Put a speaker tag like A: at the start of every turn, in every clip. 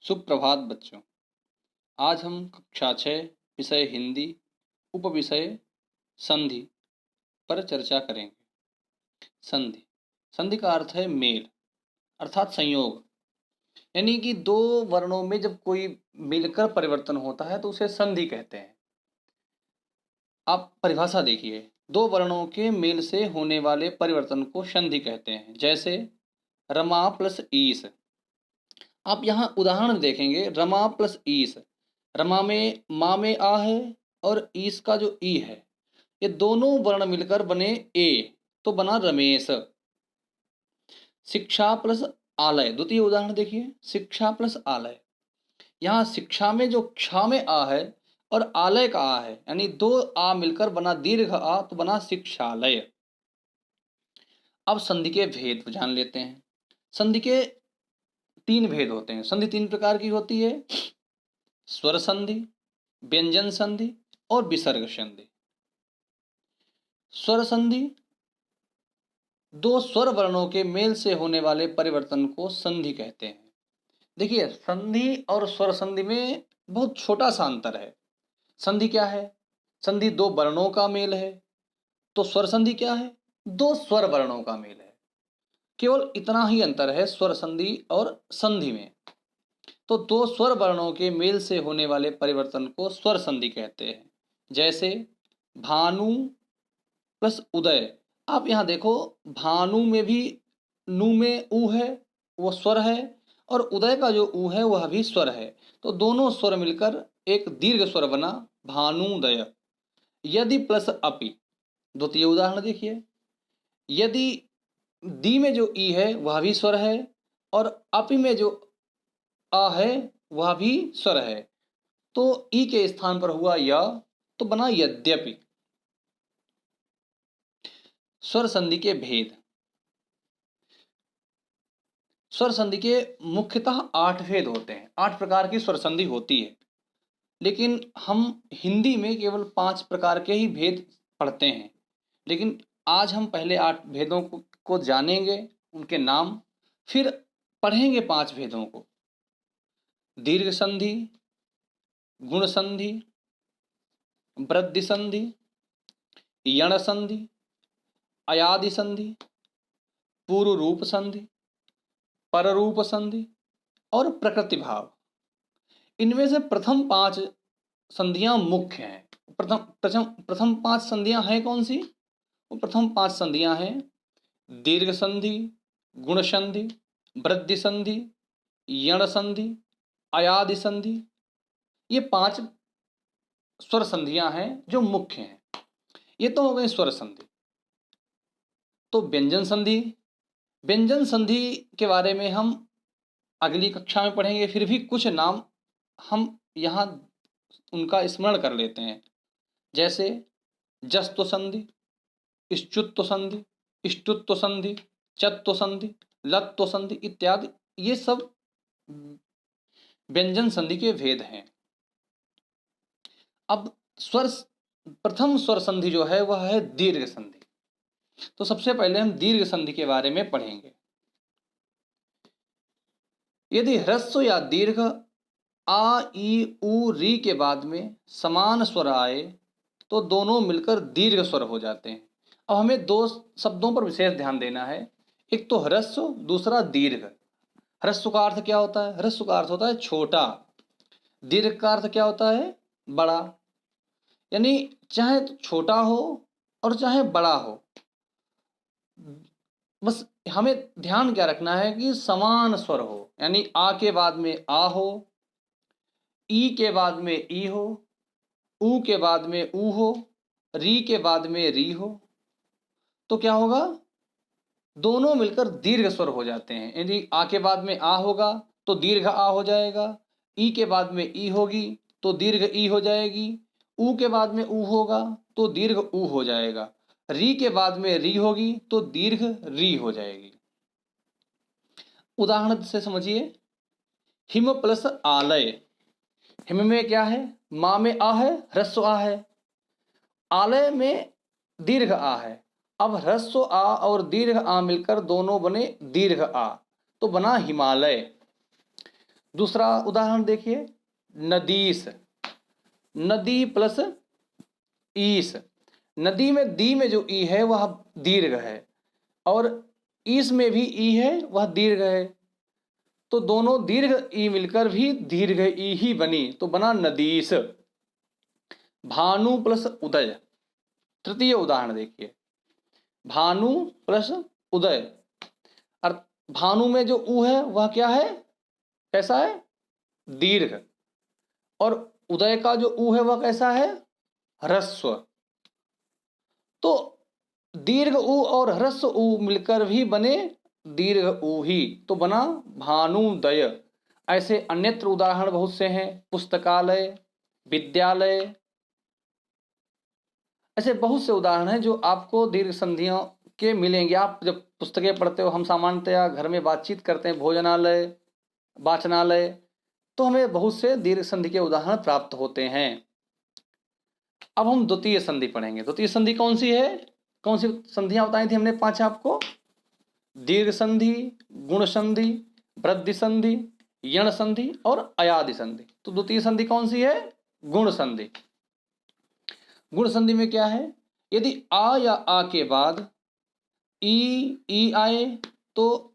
A: सुप्रभात बच्चों। आज हम कक्षा 6 विषय हिंदी उपविषय संधि पर चर्चा करेंगे। संधि संधि का अर्थ है मेल अर्थात संयोग, यानी कि दो वर्णों में जब कोई मिलकर परिवर्तन होता है तो उसे संधि कहते हैं। आप परिभाषा देखिए, दो वर्णों के मेल से होने वाले परिवर्तन को संधि कहते हैं। जैसे रमा प्लस ईस। आप यहाँ उदाहरण देखेंगे, रमा प्लस ईस। रमा में माँ में आ है और ईस का जो ई है, ये दोनों वर्ण मिलकर बने ए, तो बना रमेश। शिक्षा प्लस आलय, द्वितीय उदाहरण देखिए, शिक्षा प्लस आलय। यहाँ शिक्षा में जो क्षा में आ है और आलय का आ है, यानी दो आ मिलकर बना दीर्घ आ, तो बना शिक्षालय। अब संधि के भेद जान लेते हैं। संधि के तीन भेद होते हैं। संधि तीन प्रकार की होती है: स्वर संधि, व्यंजन संधि और विसर्ग संधि। स्वर संधि दो स्वर वर्णों के मेल से होने वाले परिवर्तन को संधि कहते हैं। देखिए, संधि और स्वर संधि में बहुत छोटा सा अंतर है। संधि क्या है? संधि दो वर्णों का मेल है। तो स्वर संधि क्या है? दो स्वर वर्णों का मेल है। केवल इतना ही अंतर है स्वर संधि और संधि में। तो दो स्वर वर्णों के मेल से होने वाले परिवर्तन को स्वर संधि कहते हैं। जैसे भानु प्लस उदय। आप यहाँ देखो, भानु में भी नु में ऊ है, वो स्वर है, और उदय का जो ऊ है वह भी स्वर है। तो दोनों स्वर मिलकर एक दीर्घ स्वर बना भानुदय। यदि प्लस अपि, द्वितीय उदाहरण देखिए। यदि दी में जो ई है वह भी स्वर है और अपि में जो आ है वह भी स्वर है, तो ई के स्थान पर हुआ य, तो बना यद्यपि। स्वर संधि के भेद। स्वर संधि के मुख्यतः 8 भेद होते हैं। 8 प्रकार की स्वर संधि होती है, लेकिन हम हिंदी में केवल 5 प्रकार के ही भेद पढ़ते हैं। लेकिन आज हम पहले 8 भेदों को जानेंगे, उनके नाम, फिर पढ़ेंगे 5 भेदों को। दीर्घ संधि, गुण संधि, वृद्धि संधि, यण संधि, अयादि संधि, पूर्व रूप संधि, पररूप संधि और प्रकृति भाव। इनमें से प्रथम 5 संधियां मुख्य हैं। प्रथम 5 संधियां हैं कौन सी? वो प्रथम 5 संधियां हैं दीर्घ संधि, गुण संधि, वृद्धि संधि, यण संधि, अयादि संधि। ये 5 स्वर संधियां हैं जो मुख्य हैं। ये तो हो गए स्वर संधि। तो व्यंजन संधि। व्यंजन संधि के बारे में हम अगली कक्षा में पढ़ेंगे, फिर भी कुछ नाम हम यहाँ उनका स्मरण कर लेते हैं। जैसे जस्तु संधि, इष्चुत्व संधि, इष्टुत्व संधि, चत्व संधि, लत्व संधि इत्यादि। ये सब व्यंजन संधि के भेद हैं। अब प्रथम स्वर संधि जो है वह है दीर्घ संधि। तो सबसे पहले हम दीर्घ संधि के बारे में पढ़ेंगे। यदि ह्रस्व या दीर्घ आ, ई, उ, री के बाद में समान स्वर आए तो दोनों मिलकर दीर्घ स्वर हो जाते हैं। अब हमें 2 शब्दों पर विशेष ध्यान देना है। एक तो ह्रस्व, दूसरा दीर्घ। ह्रस्व का अर्थ क्या होता है? ह्रस्व का अर्थ होता है छोटा। दीर्घ का अर्थ क्या होता है? बड़ा। यानी चाहे छोटा हो और चाहे बड़ा हो, बस हमें ध्यान क्या रखना है कि समान स्वर हो। यानी आ के बाद में आ हो, ई के बाद में ई हो, ऊ के बाद में ऊ हो, री के बाद में री हो। तो क्या होगा? दोनों मिलकर दीर्घ स्वर हो जाते हैं। यदि आ के बाद में आ होगा तो दीर्घ आ हो जाएगा, ई के बाद में ई होगी तो दीर्घ ई हो जाएगी, ऊ के बाद में ऊ होगा तो दीर्घ ऊ हो जाएगा, री के बाद में री होगी तो दीर्घ री हो जाएगी। उदाहरण से समझिए। हिम प्लस आलय। हिम में क्या है? माँ में आ है, ह्रस्व आ है। आलय में दीर्घ आ है। अब ह्रस्व आ और दीर्घ आ मिलकर दोनों बने दीर्घ आ, तो बना हिमालय। दूसरा उदाहरण देखिए, नदीस, नदी प्लस ईस। नदी में दी में जो ई है वह दीर्घ है और ईस में भी ई है वह दीर्घ है, तो दोनों दीर्घ ई मिलकर भी दीर्घ ई ही बनी, तो बना नदीस। भानु प्लस उदय, तृतीय उदाहरण देखिए, भानु प्लस उदय। और भानु में जो ऊ है वह क्या है, कैसा है, दीर्घ, और उदय का जो ऊ है वह कैसा है, ह्रस्व। तो दीर्घ ऊ और ह्रस्व ऊ मिलकर भी बने दीर्घ ऊ ही, तो बना भानुदय। ऐसे अन्यत्र उदाहरण बहुत से हैं, पुस्तकालय, विद्यालय, ऐसे बहुत से उदाहरण हैं जो आपको दीर्घ संधियों के मिलेंगे। आप जब पुस्तकें पढ़ते हो, हम सामान्यतया घर में बातचीत करते हैं, भोजनालय, वाचनालय, तो हमें बहुत से दीर्घ संधि के उदाहरण प्राप्त होते हैं। अब हम द्वितीय संधि पढ़ेंगे। द्वितीय संधि कौन सी है, कौन सी संधियां बताई थी हमने 5 आपको, दीर्घ संधि, गुण संधि, वृद्धि संधि, यण संधि और अयादि संधि। तो द्वितीय संधि कौन सी है, गुण संधि। गुण संधि में क्या है, यदि आ या आ के बाद ई आए तो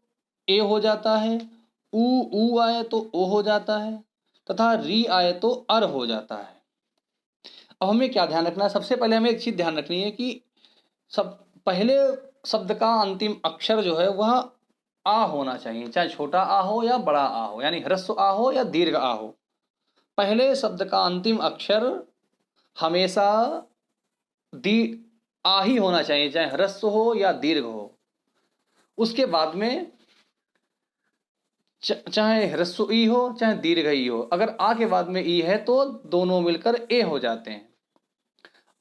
A: ए हो जाता है, ऊ आए तो ओ हो जाता है, तथा री आए तो अर हो जाता है। अब हमें क्या ध्यान रखना है, सबसे पहले हमें एक चीज ध्यान रखनी है कि सब पहले शब्द का अंतिम अक्षर जो है वह आ होना चाहिए, चाहे छोटा आ हो या बड़ा आ हो, यानी ह्रस्व आ हो या दीर्घ आ हो। पहले शब्द का अंतिम अक्षर हमेशा दी आ ही होना चाहिए, चाहे ह्रस्व हो या दीर्घ हो। उसके बाद में चाहे ह्रस्व ई हो चाहे दीर्घ ई हो, अगर आ के बाद में ई है तो दोनों मिलकर ए हो जाते हैं।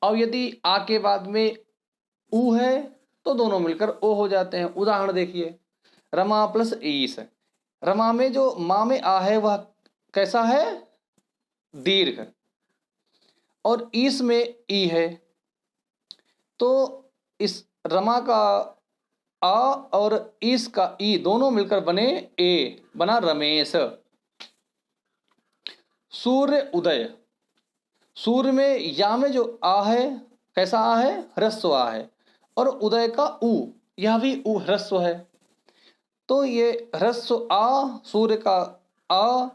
A: और यदि आ के बाद में ऊ है तो दोनों मिलकर ओ हो जाते हैं। उदाहरण देखिए, रमा प्लस ईस। रमा में जो माँ में आ है वह कैसा है, दीर्घ, और ईस में ई है, तो इस रमा का आ और ईस का ई दोनों मिलकर बने ए, बना रमेश। सूर्य उदय, सूर्य में या में जो आ है कैसा आ है, ह्रस्व आ है, और उदय का ऊ, यह भी ऊ ह्रस्व है, तो ये ह्रस्व आ, सूर्य का आ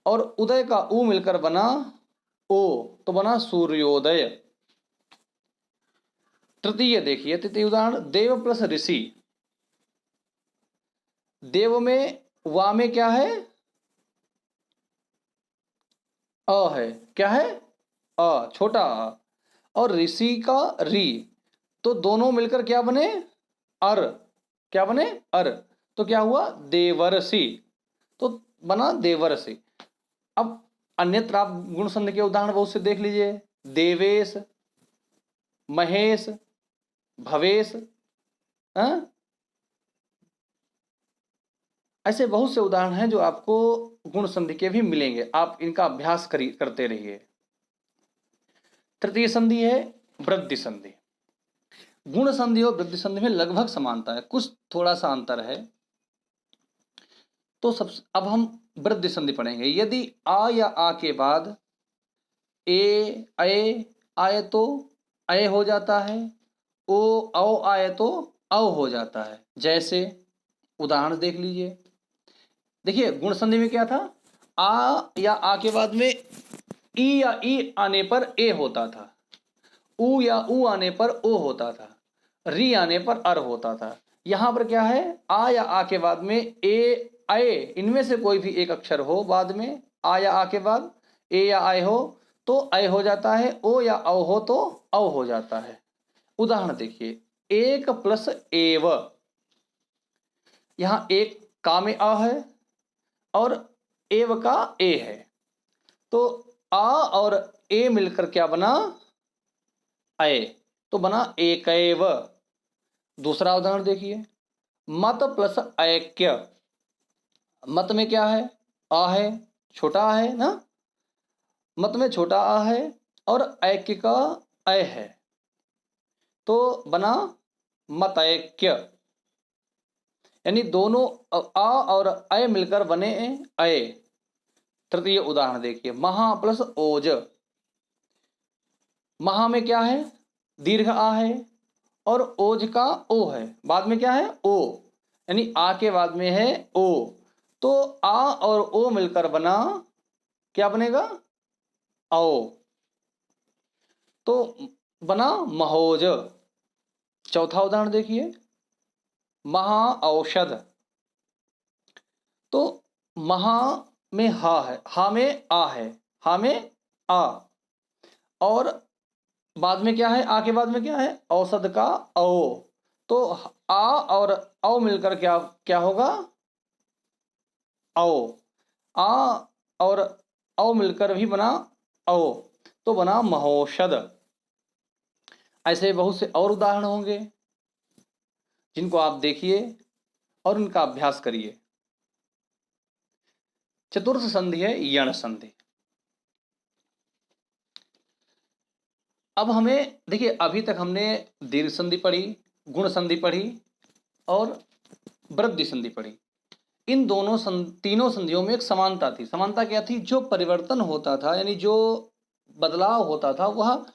A: और उदय का ऊ मिलकर बना ओ, तो बना सूर्योदय। तृतीय देखिए, तृतीय उदाहरण, देव प्लस ऋषि। देव में वा में क्या है, अ है, क्या है, अ, छोटा अ, और ऋषि का री, तो दोनों मिलकर क्या बने, अर, क्या बने, अर, तो क्या हुआ, देवर्षि, तो बना देवर्षि। अब अन्यत्र आप गुण संधि के उदाहरण बहुत से देख लीजिए, देवेश, महेश, भवेश, ऐसे बहुत से उदाहरण हैं जो आपको गुण संधि के भी मिलेंगे, आप इनका अभ्यास करते रहिए। तृतीय संधि है वृद्धि संधि। गुण संधि और वृद्धि संधि में लगभग समानता है, कुछ थोड़ा सा अंतर है। तो अब हम वृद्धि संधि पढ़ेंगे। यदि आ या आ के बाद ए आए तो अय हो जाता है, ओ औ आए तो औ हो जाता है। जैसे उदाहरण देख लीजिए, देखिए गुण संधि में क्या था, आ या आ के बाद में ई या ई आने पर ए होता था, ऊ या ऊ आने पर ओ होता था, री आने पर अर होता था। यहां पर क्या है, आ या आ के बाद में ए आए, इनमें से कोई भी एक अक्षर हो बाद में, आ या आ के बाद ए या आए हो तो अय हो जाता है, ओ या औ हो तो औ हो जाता है। उदाहरण देखिए, एक प्लस एव, यहां एक का में आ है और एव का ए है, तो आ और ए मिलकर क्या बना, अय, तो बना एकैव। दूसरा उदाहरण देखिए, मत प्लस ऐक्य। मत में क्या है, आ है, छोटा आ है ना, मत में छोटा आ है और ऐक्य का अय है, तो बना मतैक्य, यानी दोनों आ और अय मिलकर बने अय, तृतीय उदाहरण देखिए, महा प्लस ओज। महा में क्या है, दीर्घ आ है, और ओज का ओ है, बाद में क्या है ओ, यानी आ के बाद में है ओ, तो आ और ओ मिलकर बना, क्या बनेगा, आओ, तो बना महोज। चौथा उदाहरण देखिए, महा औषध। तो महा में हा है, हा में आ है, हा में आ, और बाद में क्या है, आ के बाद में क्या है, औषध का औ, तो आ और औ मिलकर क्या क्या होगा, औ। आ और औ मिलकर भी बना औ, तो बना महौषध। ऐसे बहुत से और उदाहरण होंगे जिनको आप देखिए और उनका अभ्यास करिए। चतुर्थ संधि है यण संधि। अब हमें देखिए, अभी तक हमने दीर्घ संधि पढ़ी, गुण संधि पढ़ी और वृद्धि संधि पढ़ी। इन दोनों तीनों संधियों में एक समानता थी। समानता क्या थी, जो परिवर्तन होता था यानी जो बदलाव होता था वह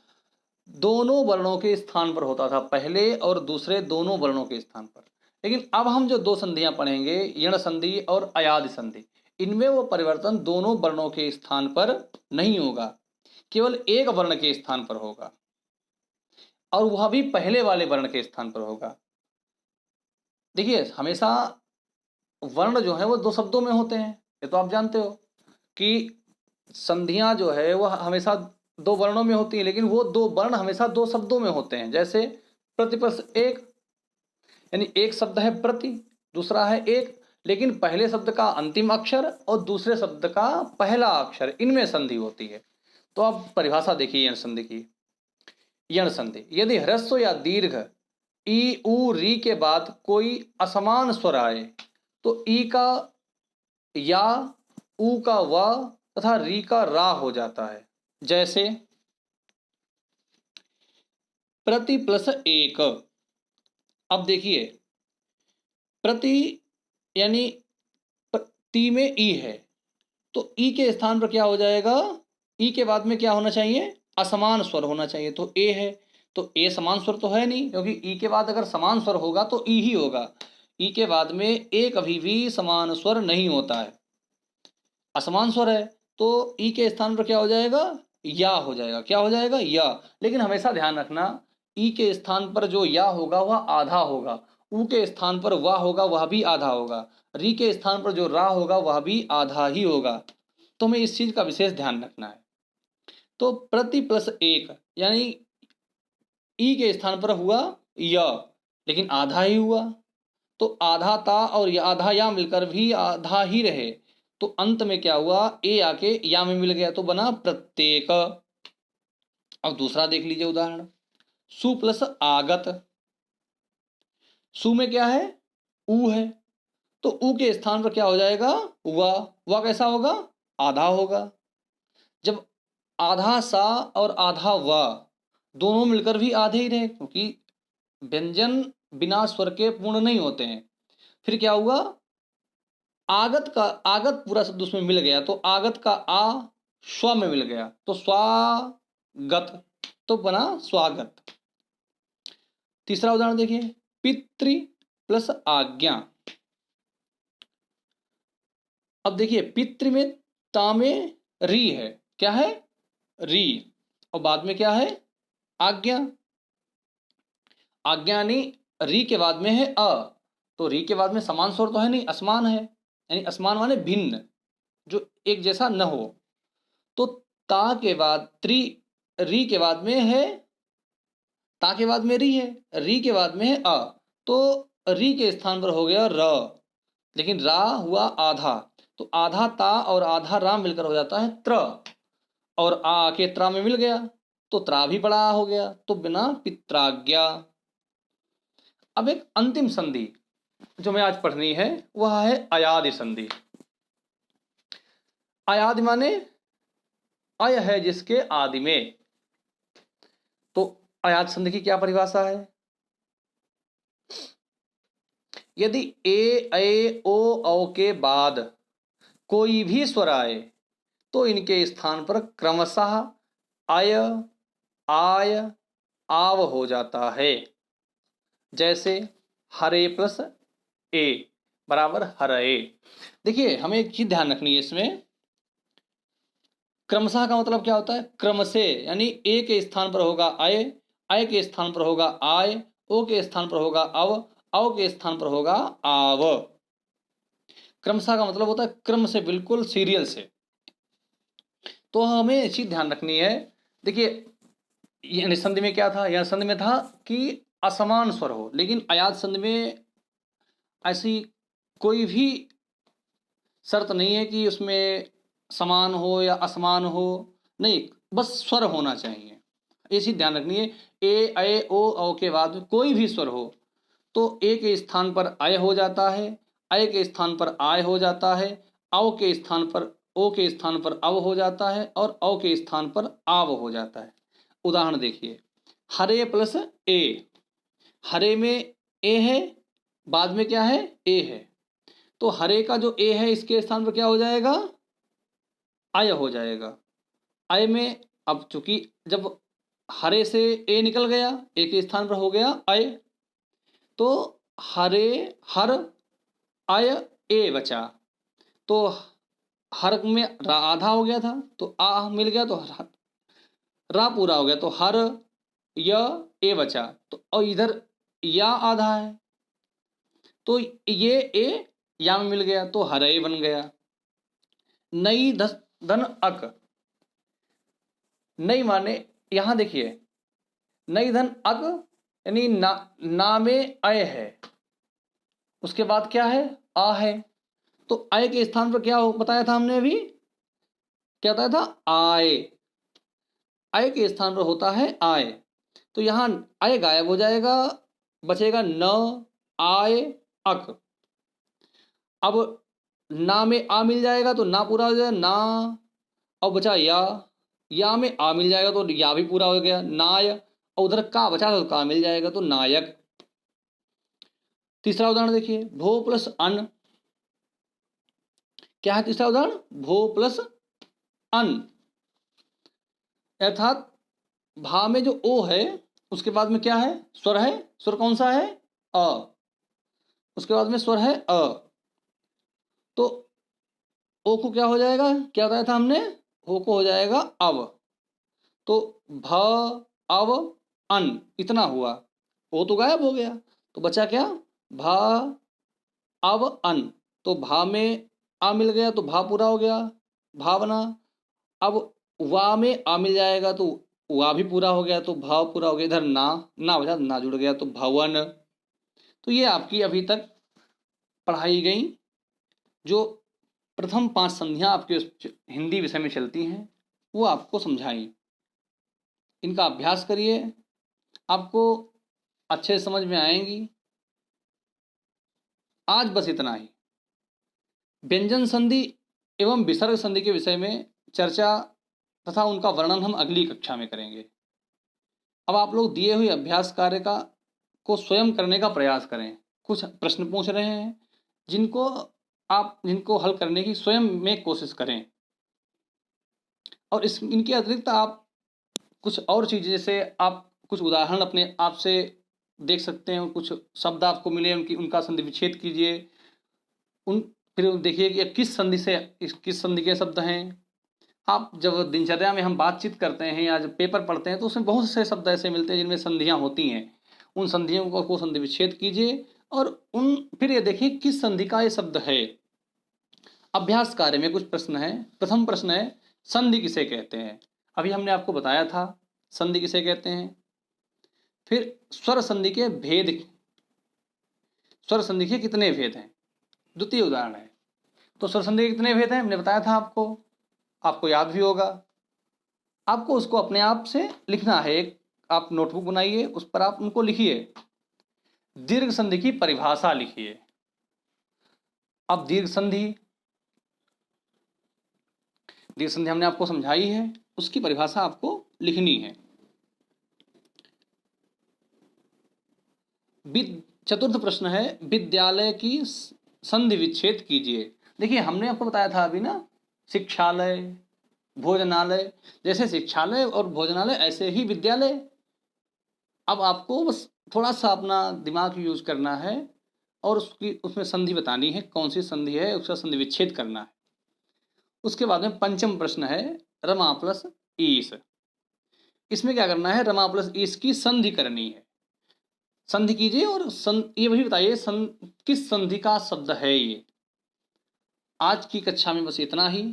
A: दोनों वर्णों के स्थान पर होता था, पहले और दूसरे दोनों वर्णों के स्थान पर। लेकिन अब हम जो दो संधियां पढ़ेंगे, यण संधि और अयादि संधि, इनमें वो परिवर्तन दोनों वर्णों के स्थान पर नहीं होगा, केवल एक वर्ण के स्थान पर होगा, और वह भी पहले वाले वर्ण के स्थान पर होगा। देखिए, हमेशा वर्ण जो है वो दो शब्दों में होते हैं, ये तो आप जानते हो कि संधियां जो है वह हमेशा दो वर्णों में होती है, लेकिन वो दो वर्ण हमेशा दो शब्दों में होते हैं। जैसे प्रतिपक्ष एक, यानी एक शब्द है प्रति, दूसरा है एक, लेकिन पहले शब्द का अंतिम अक्षर और दूसरे शब्द का पहला अक्षर, इनमें संधि होती है। तो आप परिभाषा देखिए यण संधि की। यण संधि, यदि ह्रस्व या दीर्घ ई उ री के बाद कोई असमान स्वर आए तो ई का या, उ का व तथा री का रा हो जाता है। जैसे प्रति प्लस एक। अब देखिए, प्रति यानी ती में ई है, तो ई के स्थान पर क्या हो जाएगा, ई के बाद में क्या होना चाहिए, असमान स्वर होना चाहिए, तो ए है। तो ए समान स्वर तो है नहीं, क्योंकि ई के बाद अगर समान स्वर होगा तो ई ही होगा। ई के बाद में ए कभी भी समान स्वर नहीं होता है, असमान स्वर है, तो ई के स्थान पर क्या हो जाएगा, या हो जाएगा। क्या हो जाएगा, या। लेकिन हमेशा ध्यान रखना, ई के स्थान पर जो या होगा वह आधा होगा, उ के स्थान पर वह होगा वह भी आधा होगा, री के स्थान पर जो रा होगा वह भी आधा ही होगा। तो हमें इस चीज का विशेष ध्यान रखना है। तो प्रति प्लस एक यानी ई के स्थान पर हुआ य, लेकिन आधा ही हुआ, तो आधा ता और या आधा या मिलकर भी आधा ही रहे, तो अंत में क्या हुआ, ए आके या में मिल गया, तो बना प्रत्येक। अब दूसरा देख लीजिए उदाहरण, सु प्लस आगत। सु में क्या है, उ है, तो उ के स्थान पर क्या हो जाएगा, व कैसा होगा, आधा होगा। जब आधा सा और आधा व दोनों मिलकर भी आधे ही रहे, क्योंकि व्यंजन बिना स्वर के पूर्ण नहीं होते हैं। फिर क्या हुआ, आगत का आगत पूरा शब्द उसमें मिल गया, तो आगत का आ स्व में मिल गया, तो स्वागत, तो बना स्वागत। तीसरा उदाहरण देखिए, पितृ प्लस आज्ञा। अब देखिए, पितृ में ता में री है, क्या है, री, और बाद में क्या है, आज्ञा। आज्ञा यानी री के बाद में है अ, तो री के बाद में समान स्वर तो है नहीं, असमान है, यानी असमान माने भिन्न, जो एक जैसा न हो। तो ता के बाद री के बाद में है, ता के बाद में री है, री के बाद में है अ, तो री के स्थान पर हो गया र, लेकिन रा हुआ आधा, तो आधा ता और आधा रा मिलकर हो जाता है त्र, और आ के त्रा में मिल गया, तो त्रा भी बड़ा हो गया, तो बिना पित्राज्ञा। अब एक अंतिम संधि जो मैं आज पढ़नी है वह है अयादि संधि। अयादि माने अय है जिसके आदि में। तो अयाद संधि की क्या परिभाषा है, यदि ए ऐ ओ औ के बाद कोई भी स्वर आए तो इनके स्थान पर क्रमशः अय, आय, आव हो जाता है। जैसे हरे प्लस ए बराबर हरे। देखिए हमें एक चीज ध्यान रखनी है इसमें, क्रमशः का मतलब क्या होता है, क्रम से, यानी ए के स्थान पर होगा अय, अय के स्थान पर होगा आय, ओ के स्थान पर होगा अव के स्थान पर होगा आव। क्रमशः का मतलब होता है क्रम से, बिल्कुल सीरियल से। तो हमें एक चीज ध्यान रखनी है। देखिए यानी संधि में क्या था, यह संधि में था कि असमान स्वर हो, लेकिन अयात संधि में ऐसी कोई भी शर्त नहीं है कि उसमें समान हो या असमान हो, नहीं, बस स्वर होना चाहिए, ये चीज ध्यान रखनी है। ए, अय, ओ, औ के बाद में कोई भी स्वर हो तो ए के स्थान पर अय हो जाता है, अय के स्थान पर आय हो जाता है, औ के स्थान पर ओ के स्थान पर अव हो जाता है, और औ के स्थान पर आव हो जाता है। उदाहरण देखिए, हरे प्लस ए, हरे में ए है, बाद में क्या है, ए है, तो हरे का जो ए है इसके स्थान पर क्या हो जाएगा, अय हो जाएगा। अय में अब चूंकि जब हरे से ए निकल गया, ए के स्थान पर हो गया अय, तो हरे हर अय ए बचा, तो हर में रा आधा हो गया था, तो आ मिल गया, तो रा पूरा हो गया, तो हर य ए बचा, तो और इधर या आधा है, तो ये ए या में मिल गया, तो हर ए बन गया। नई धन अक, नई माने यहां देखिए, नई धन अक यानी ना में अय है, उसके बाद क्या है, आ है, तो अय के स्थान पर क्या बताया था हमने अभी, क्या बताया था, आय, अय के स्थान पर होता है आय, तो यहां अय गायब हो जाएगा, बचेगा न आय अक। अब ना में आ मिल जाएगा तो ना पूरा हो जाएगा ना, और बचा या में आ मिल जाएगा तो या भी पूरा हो गया नाय, और उधर का बचा तो का मिल जाएगा तो नायक। तीसरा उदाहरण देखिए, भो प्लस अन, क्या है तीसरा उदाहरण, भो प्लस अन, अर्थात भा में जो ओ है उसके बाद में क्या है, स्वर है, स्वर कौन सा है, अ, उसके बाद में स्वर है अ, तो ओ को क्या हो जाएगा, क्या बताया था हमने, ओ को हो जाएगा अव, तो भ अव अन इतना हुआ, ओ तो गायब हो गया, तो बचा क्या, भा अव अन, तो भा में आ मिल गया तो भा पूरा हो गया, भा बना। अब वा में आ मिल जाएगा तो वा भी पूरा हो गया, तो भाव पूरा हो गया, इधर ना बचा, ना जुड़ गया तो भवन। तो ये आपकी अभी तक पढ़ाई गई जो प्रथम 5 संधियां आपके हिंदी विषय में चलती हैं वो आपको समझाई, इनका अभ्यास करिए, आपको अच्छे समझ में आएंगी। आज बस इतना ही। व्यंजन संधि एवं विसर्ग संधि के विषय में चर्चा तथा उनका वर्णन हम अगली कक्षा में करेंगे। अब आप लोग दिए हुए अभ्यास कार्य का को स्वयं करने का प्रयास करें। कुछ प्रश्न पूछ रहे हैं जिनको हल करने की स्वयं में कोशिश करें, और इनके अतिरिक्त आप कुछ और चीज़, जैसे आप कुछ उदाहरण अपने आप से देख सकते हैं, कुछ शब्द आपको मिले उनका संधि विच्छेद कीजिए, फिर देखिए कि किस संधि के शब्द हैं। आप जब दिनचर्या में हम बातचीत करते हैं या जब पेपर पढ़ते हैं तो उसमें बहुत से शब्द ऐसे मिलते हैं जिनमें संधियां होती हैं, उन संधियों को संधि विच्छेद कीजिए और फिर ये देखिए किस संधि का ये शब्द है। अभ्यास कार्य में कुछ प्रश्न है। प्रथम प्रश्न है, संधि किसे कहते हैं। अभी हमने आपको बताया था संधि किसे कहते हैं। फिर स्वर संधि के भेद, स्वर संधि के कितने भेद हैं, द्वितीय उदाहरण है। तो स्वर संधि के कितने भेद हैं हमने बताया था आपको याद भी होगा। आपको उसको अपने आप से लिखना है, एक आप नोटबुक बनाइए, उस पर आप उनको लिखिए। दीर्घ संधि की परिभाषा लिखिए। अब दीर्घ संधि हमने आपको समझाई है, उसकी परिभाषा आपको लिखनी है। चतुर्थ प्रश्न है, विद्यालय की संधि विच्छेद कीजिए। देखिए हमने आपको बताया था अभी ना, शिक्षालय, भोजनालय, जैसे शिक्षालय और भोजनालय ऐसे ही विद्यालय। अब आपको बस थोड़ा सा अपना दिमाग यूज करना है और उसमें संधि बतानी है, कौन सी संधि है, उसका संधि विच्छेद करना है। उसके बाद में पंचम प्रश्न है रमा प्लस ईस। इसमें क्या करना है, रमा प्लस ईस की संधि करनी है। संधि कीजिए और ये वही बताइए किस संधि का शब्द है ये। आज की कक्षा में बस इतना ही।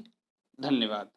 A: धन्यवाद।